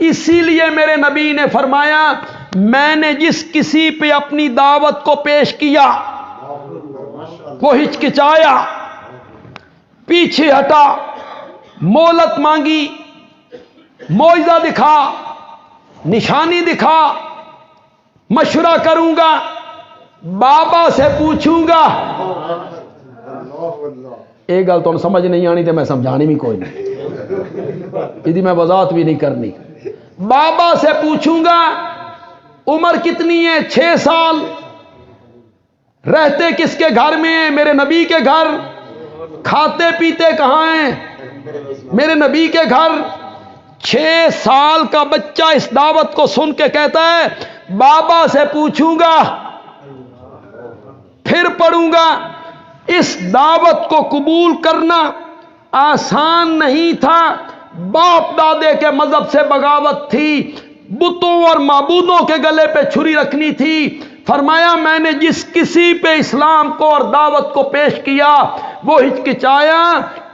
اسی لیے میرے نبی نے فرمایا میں نے جس کسی پہ اپنی دعوت کو پیش کیا وہ ہچکچایا، پیچھے ہٹا، مہلت مانگی، معجزہ دکھا، نشانی دکھا، مشورہ کروں گا، بابا سے پوچھوں گا، ایک گل تو سمجھ نہیں آنی تو میں سمجھانی بھی کوئی نہیں، یہ میں وضاحت بھی نہیں کرنی۔ بابا سے پوچھوں گا عمر کتنی ہے؟ 6 سال، رہتے کس کے گھر میں ہیں؟ میرے نبی کے گھر، کھاتے پیتے کہاں ہیں؟ میرے نبی کے گھر۔ 6 سال کا بچہ اس دعوت کو سن کے کہتا ہے بابا سے پوچھوں گا، پھر پڑھوں گا۔ اس دعوت کو قبول کرنا آسان نہیں تھا، باپ دادے کے مذہب سے بغاوت تھی، بتوں اور معبودوں کے گلے پہ چھری رکھنی تھی۔ فرمایا میں نے جس کسی پہ اسلام کو اور دعوت کو پیش کیا وہ ہچکچایا،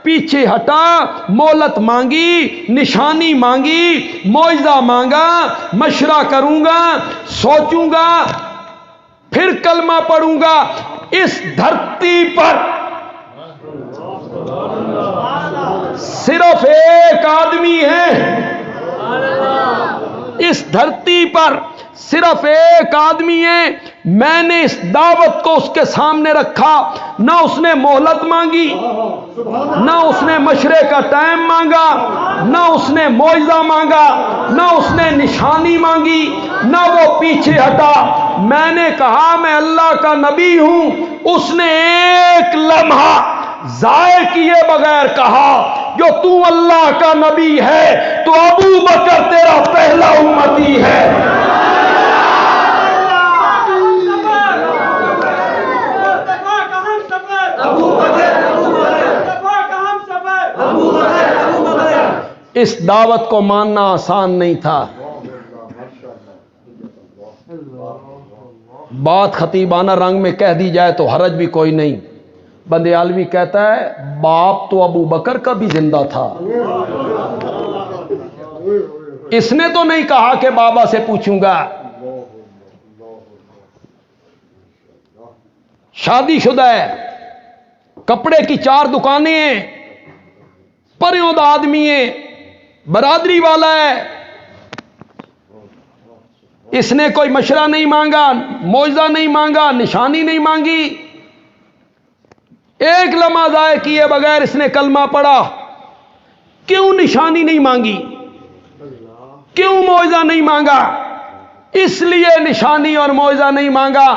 پیچھے ہٹا، مہلت مانگی، نشانی مانگی، معجزہ مانگا، مشورہ کروں گا، سوچوں گا، پھر کلمہ پڑھوں گا۔ اس دھرتی پر صرف ایک آدمی ہے، اس دھرتی پر صرف ایک آدمی ہے، میں نے اس دعوت کو اس کے سامنے رکھا، نہ اس نے مہلت مانگی، نہ اس نے مشورے کا ٹائم مانگا، نہ اس نے معجزہ مانگا، نہ اس نے نشانی مانگی، نہ وہ پیچھے ہٹا۔ میں نے کہا میں اللہ کا نبی ہوں، اس نے ایک لمحہ ضائع کیے بغیر کہا جو تو اللہ کا نبی ہے تو ابو بکر تیرا پہلا امتی ہے۔ اس دعوت کو ماننا آسان نہیں تھا۔ بات خطیبانہ رنگ میں کہہ دی جائے تو حرج بھی کوئی نہیں۔ بندیالوی کہتا ہے باپ تو ابو بکر کا بھی زندہ تھا، اس نے تو نہیں کہا کہ بابا سے پوچھوں گا۔ شادی شدہ ہے، کپڑے کی 4 دکانیں ہیں، پریود آدمی ہے، برادری والا ہے، اس نے کوئی مشورہ نہیں مانگا، معجزہ نہیں مانگا، نشانی نہیں مانگی، ایک لمحہ ضائع کیے بغیر اس نے کلمہ پڑھا۔ کیوں نشانی نہیں مانگی؟ کیوں معجزہ نہیں مانگا؟ اس لیے نشانی اور معجزہ نہیں مانگا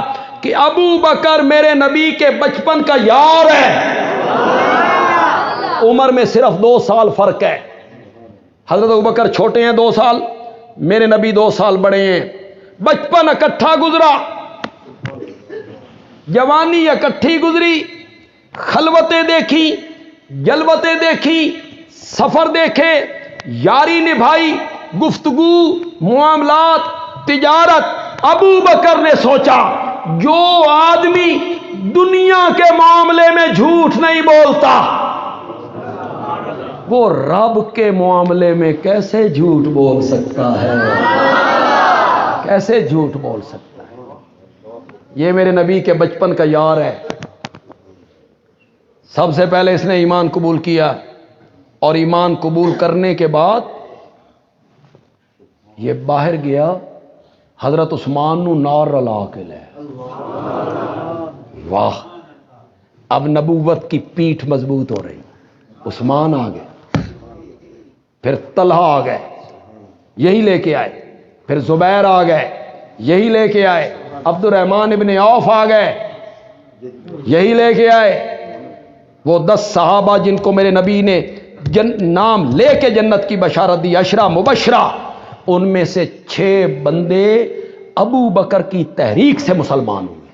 کہ ابو بکر میرے نبی کے بچپن کا یار ہے، عمر میں صرف 2 سال فرق ہے۔ حضرت ابو بکر چھوٹے ہیں 2 سال، میرے نبی 2 سال بڑے ہیں، بچپن اکٹھا گزرا، جوانی اکٹھی گزری، خلوتیں دیکھی، جلوتیں دیکھی، سفر دیکھے، یاری نبھائی، گفتگو، معاملات، تجارت۔ ابو بکر نے سوچا جو آدمی دنیا کے معاملے میں جھوٹ نہیں بولتا وہ رب کے معاملے میں کیسے جھوٹ بول سکتا ہے؟ کیسے جھوٹ بول سکتا ہے؟ یہ میرے نبی کے بچپن کا یار ہے۔ سب سے پہلے اس نے ایمان قبول کیا، اور ایمان قبول کرنے کے بعد یہ باہر گیا، حضرت عثمان نو نار رلا کے لے۔ واہ، اب نبوت کی پیٹھ مضبوط ہو رہی۔ عثمان آ گئے، پھر طلحہ آ گئے، یہی لے کے آئے، پھر زبیر آ گئے، یہی لے کے آئے، عبد الرحمن ابن عوف آ گئے، یہی لے کے آئے۔ وہ 10 صحابہ جن کو میرے نبی نے نام لے کے جنت کی بشارت دی، 10 مبشرہ، ان میں سے 6 بندے ابو بکر کی تحریک سے مسلمان ہوئے۔